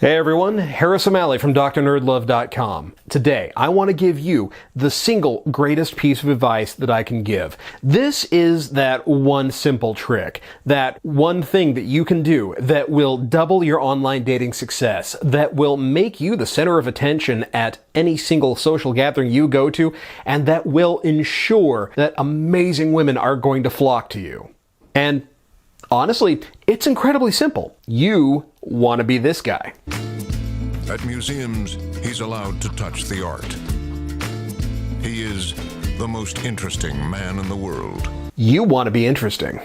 Hey everyone, Harris O'Malley from drnerdlove.com. Today, I want to give you the single greatest piece of advice that I can give. This is that one simple trick, that one thing that you can do that will double your online dating success, that will make you the center of attention at any single social gathering you go to, and that will ensure that amazing women are going to flock to you. And honestly, it's incredibly simple. You want to be this guy. At museums, he's allowed to touch the art. He is the most interesting man in the world. You want to be interesting.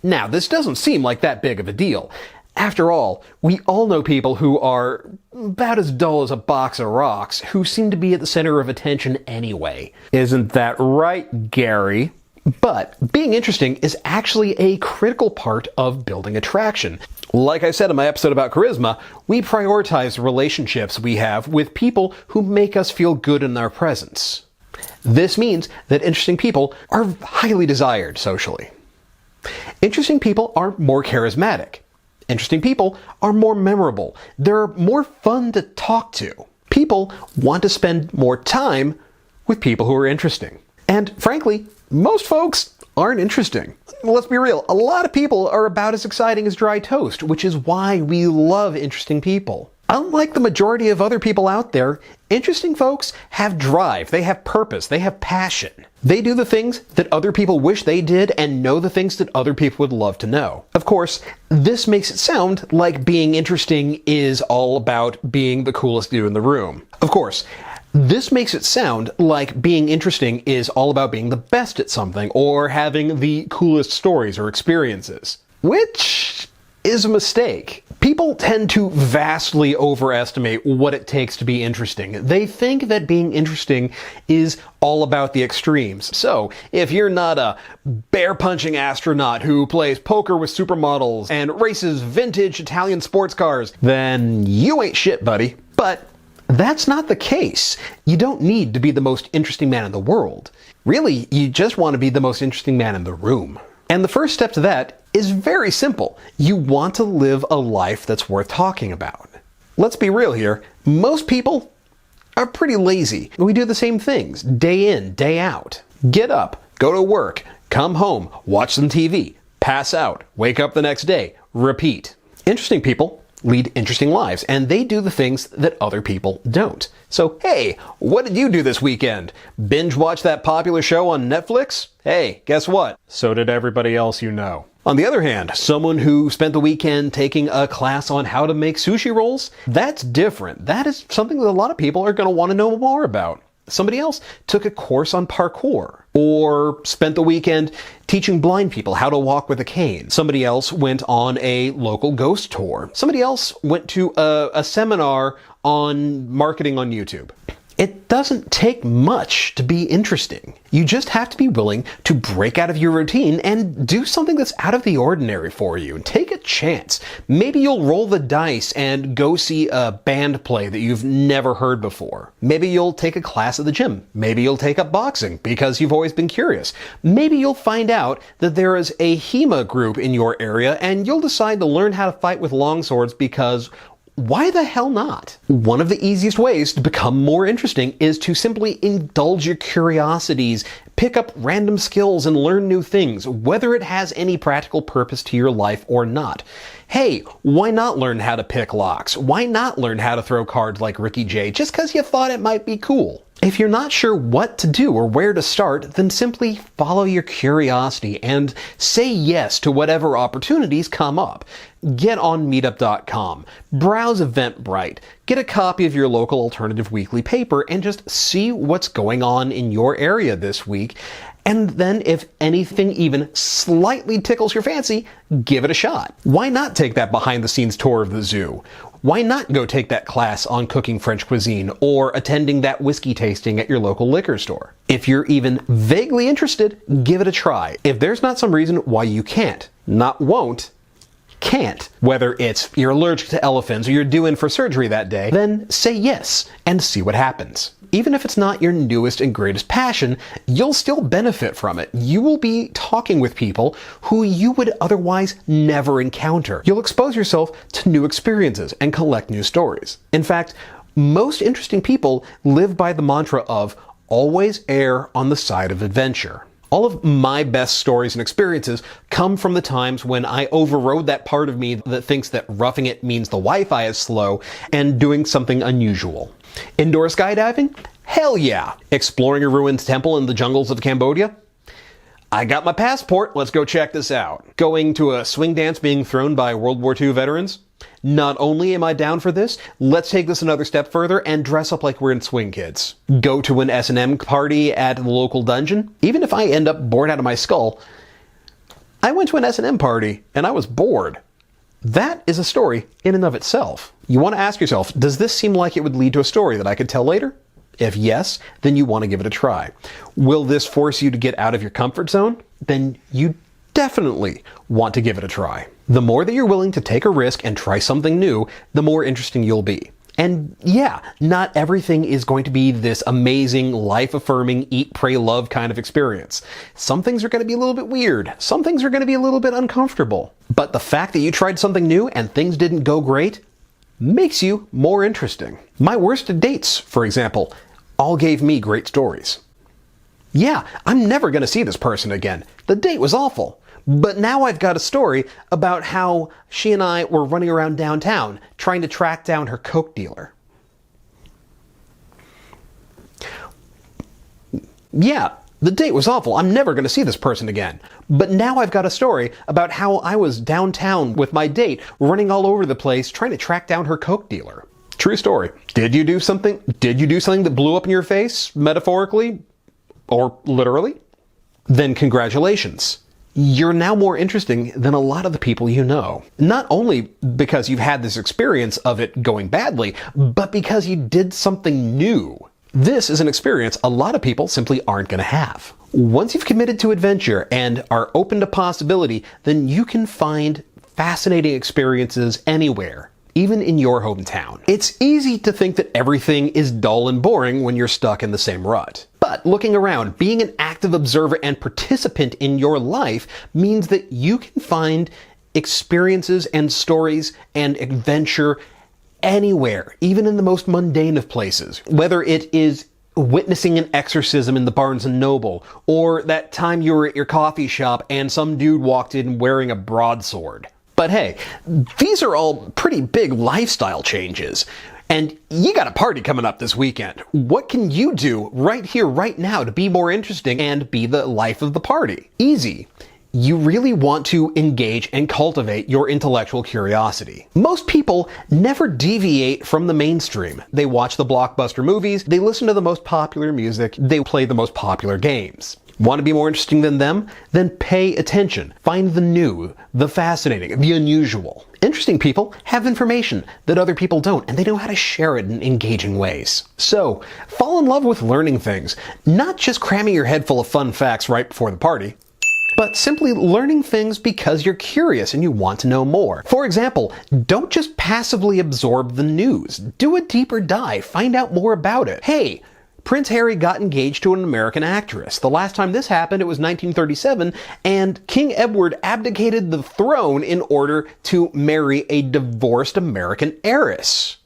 Now, this doesn't seem like that big of a deal. After all, we all know people who are about as dull as a box of rocks, who seem to be at the center of attention anyway. Isn't that right, Gary? But being interesting is actually a critical part of building attraction. Like I said in my episode about charisma, we prioritize the relationships we have with people who make us feel good in their presence. This means that interesting people are highly desired socially. Interesting people are more charismatic. Interesting people are more memorable. They're more fun to talk to. People want to spend more time with people who are interesting. And frankly, most folks aren't interesting. Let's be real, a lot of people are about as exciting as dry toast, which is why we love interesting people. Unlike the majority of other people out there, interesting folks have drive, they have purpose, they have passion. They do the things that other people wish they did and know the things that other people would love to know. Of course, this makes it sound like being interesting is all about being the coolest dude in the room. Of course, this makes it sound like being interesting is all about being the best at something or having the coolest stories or experiences, which is a mistake. People tend to vastly overestimate what it takes to be interesting. They think that being interesting is all about the extremes. So, if you're not a bear-punching astronaut who plays poker with supermodels and races vintage Italian sports cars, then you ain't shit, buddy. But that's not the case. You don't need to be the most interesting man in the world. Really, you just want to be the most interesting man in the room. And the first step to that is very simple. You want to live a life that's worth talking about. Let's be real here. Most people are pretty lazy. We do the same things day in, day out. Get up, go to work, come home, watch some TV, pass out, wake up the next day, repeat. Interesting people lead interesting lives, and they do the things that other people don't. So, hey, what did you do this weekend? Binge watch that popular show on Netflix? Hey, guess what? So did everybody else you know. On the other hand, someone who spent the weekend taking a class on how to make sushi rolls, that's different. That is something that a lot of people are going to want to know more about. Somebody else took a course on parkour, or spent the weekend teaching blind people how to walk with a cane. Somebody else went on a local ghost tour. Somebody else went to a seminar on marketing on YouTube. It doesn't take much to be interesting. You just have to be willing to break out of your routine and do something that's out of the ordinary for you. Take a chance. Maybe you'll roll the dice and go see a band play that you've never heard before. Maybe you'll take a class at the gym. Maybe you'll take up boxing because you've always been curious. Maybe you'll find out that there is a HEMA group in your area and you'll decide to learn how to fight with longswords because why the hell not? One of the easiest ways to become more interesting is to simply indulge your curiosities, pick up random skills and learn new things, whether it has any practical purpose to your life or not. Hey, why not learn how to pick locks? Why not learn how to throw cards like Ricky Jay just because you thought it might be cool? If you're not sure what to do or where to start, then simply follow your curiosity and say yes to whatever opportunities come up. Get on meetup.com, browse Eventbrite, get a copy of your local alternative weekly paper, and just see what's going on in your area this week. And then if anything even slightly tickles your fancy, give it a shot. Why not take that behind-the-scenes tour of the zoo? Why not go take that class on cooking French cuisine or attending that whiskey tasting at your local liquor store? If you're even vaguely interested, give it a try. If there's not some reason why you can't, not won't, can't, whether it's you're allergic to elephants or you're due in for surgery that day, then say yes and see what happens. Even if it's not your newest and greatest passion, you'll still benefit from it. You will be talking with people who you would otherwise never encounter. You'll expose yourself to new experiences and collect new stories. In fact, most interesting people live by the mantra of always err on the side of adventure. All of my best stories and experiences come from the times when I overrode that part of me that thinks that roughing it means the Wi-Fi is slow and doing something unusual. Indoor skydiving? Hell yeah! Exploring a ruined temple in the jungles of Cambodia? I got my passport, let's go check this out. Going to a swing dance being thrown by World War II veterans? Not only am I down for this, let's take this another step further and dress up like we're in Swing Kids. Go to an S&M party at the local dungeon? Even if I end up bored out of my skull, I went to an S&M party and I was bored. That is a story in and of itself. You want to ask yourself, does this seem like it would lead to a story that I could tell later? If yes, then you want to give it a try. Will this force you to get out of your comfort zone? Then you definitely want to give it a try. The more that you're willing to take a risk and try something new, the more interesting you'll be. And yeah, not everything is going to be this amazing, life-affirming, eat, pray, love kind of experience. Some things are going to be a little bit weird. Some things are going to be a little bit uncomfortable. But the fact that you tried something new and things didn't go great makes you more interesting. My worst dates, for example, all gave me great stories. Yeah, I'm never going to see this person again. The date was awful. But now I've got a story about how she and I were running around downtown trying to track down her coke dealer. Yeah, the date was awful. I'm never going to see this person again. But now I've got a story about how I was downtown with my date, running all over the place trying to track down her coke dealer. True story. Did you do something that blew up in your face, metaphorically or literally? Then congratulations. You're now more interesting than a lot of the people you know. Not only because you've had this experience of it going badly, but because you did something new. This is an experience a lot of people simply aren't going to have. Once you've committed to adventure and are open to possibility, then you can find fascinating experiences anywhere, even in your hometown. It's easy to think that everything is dull and boring when you're stuck in the same rut. But looking around, being an active observer and participant in your life means that you can find experiences and stories and adventure anywhere, even in the most mundane of places. Whether it is witnessing an exorcism in the Barnes & Noble, or that time you were at your coffee shop and some dude walked in wearing a broadsword. But hey, these are all pretty big lifestyle changes. And you got a party coming up this weekend. What can you do right here, right now to be more interesting and be the life of the party? Easy. You really want to engage and cultivate your intellectual curiosity. Most people never deviate from the mainstream. They watch the blockbuster movies, they listen to the most popular music, they play the most popular games. Want to be more interesting than them? Then pay attention. Find the new, the fascinating, the unusual. Interesting people have information that other people don't, and they know how to share it in engaging ways. So, fall in love with learning things, not just cramming your head full of fun facts right before the party, but simply learning things because you're curious and you want to know more. For example, don't just passively absorb the news. Do a deeper dive. Find out more about it. Hey, Prince Harry got engaged to an American actress. The last time this happened, it was 1937, and King Edward abdicated the throne in order to marry a divorced American heiress.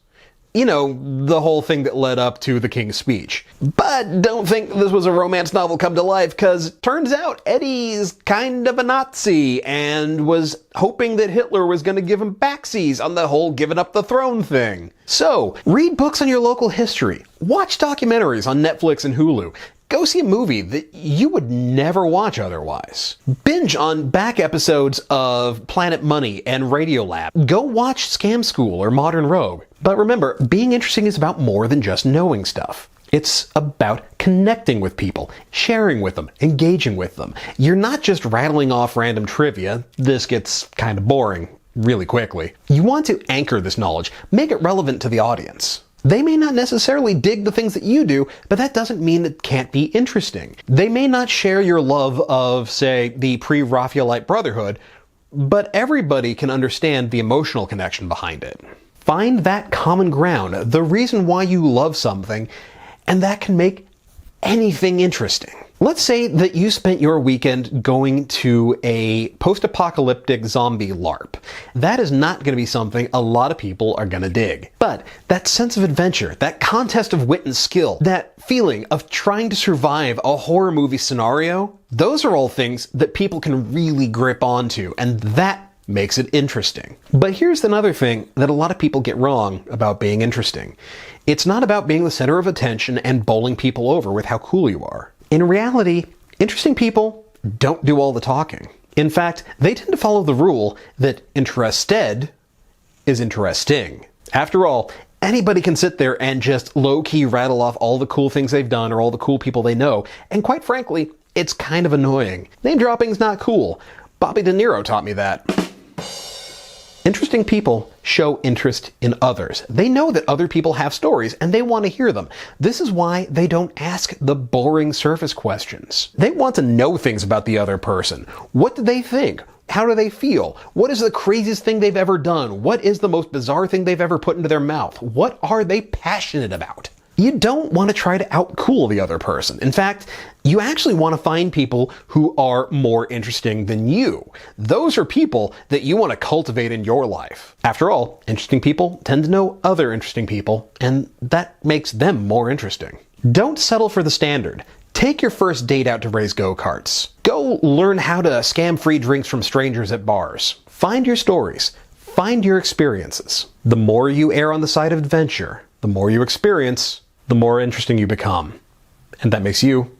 You know, the whole thing that led up to the King's speech. But don't think this was a romance novel come to life, because turns out Eddie's kind of a Nazi and was hoping that Hitler was going to give him backsies on the whole giving up the throne thing. So, read books on your local history. Watch documentaries on Netflix and Hulu. Go see a movie that you would never watch otherwise. Binge on back episodes of Planet Money and Radiolab. Go watch Scam School or Modern Rogue. But remember, being interesting is about more than just knowing stuff. It's about connecting with people, sharing with them, engaging with them. You're not just rattling off random trivia. This gets kind of boring really quickly. You want to anchor this knowledge, make it relevant to the audience. They may not necessarily dig the things that you do, but that doesn't mean it can't be interesting. They may not share your love of, say, the pre-Raphaelite Brotherhood, but everybody can understand the emotional connection behind it. Find that common ground, the reason why you love something, and that can make anything interesting. Let's say that you spent your weekend going to a post-apocalyptic zombie LARP. That is not going to be something a lot of people are going to dig. But that sense of adventure, that contest of wit and skill, that feeling of trying to survive a horror movie scenario, those are all things that people can really grip onto, and that makes it interesting. But here's another thing that a lot of people get wrong about being interesting. It's not about being the center of attention and bowling people over with how cool you are. In reality, interesting people don't do all the talking. In fact, they tend to follow the rule that interested is interesting. After all, anybody can sit there and just low-key rattle off all the cool things they've done or all the cool people they know, and quite frankly, it's kind of annoying. Name dropping's not cool. Bobby De Niro taught me that. Interesting people show interest in others. They know that other people have stories and they want to hear them. This is why they don't ask the boring surface questions. They want to know things about the other person. What do they think? How do they feel? What is the craziest thing they've ever done? What is the most bizarre thing they've ever put into their mouth? What are they passionate about? You don't want to try to outcool the other person. In fact, you actually want to find people who are more interesting than you. Those are people that you want to cultivate in your life. After all, interesting people tend to know other interesting people, and that makes them more interesting. Don't settle for the standard. Take your first date out to race go-karts. Go learn how to scam free drinks from strangers at bars. Find your stories. Find your experiences. The more you err on the side of adventure, the more you experience, the more interesting you become. And that makes you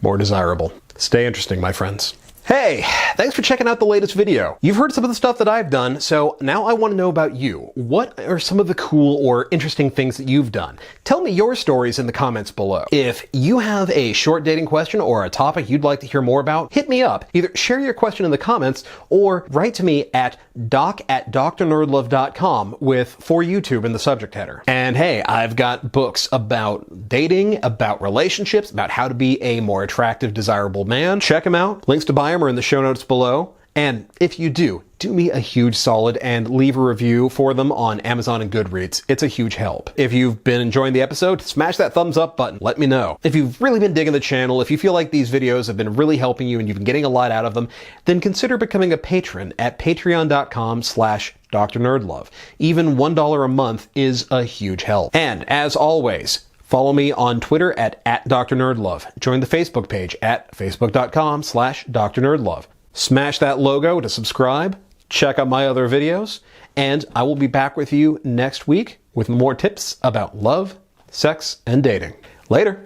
more desirable. Stay interesting, my friends. Hey, thanks for checking out the latest video. You've heard some of the stuff that I've done, so now I want to know about you. What are some of the cool or interesting things that you've done? Tell me your stories in the comments below. If you have a short dating question or a topic you'd like to hear more about, hit me up. Either share your question in the comments or write to me at doc@drnerdlove.com with "for YouTube" in the subject header. And hey, I've got books about dating, about relationships, about how to be a more attractive, desirable man. Check them out. Links to buy them are in the show notes below. And if you do me a huge solid and leave a review for them on Amazon and Goodreads. It's a huge help. If you've been enjoying the episode, smash that thumbs up button. Let me know. If you've really been digging the channel, if you feel like these videos have been really helping you and you've been getting a lot out of them, then consider becoming a patron at patreon.com/drnerdlove. Even $1 a month is a huge help. And as always, follow me on Twitter at @drnerdlove. Join the Facebook page at facebook.com/drnerdlove. Smash that logo to subscribe. Check out my other videos. And I will be back with you next week with more tips about love, sex, and dating. Later.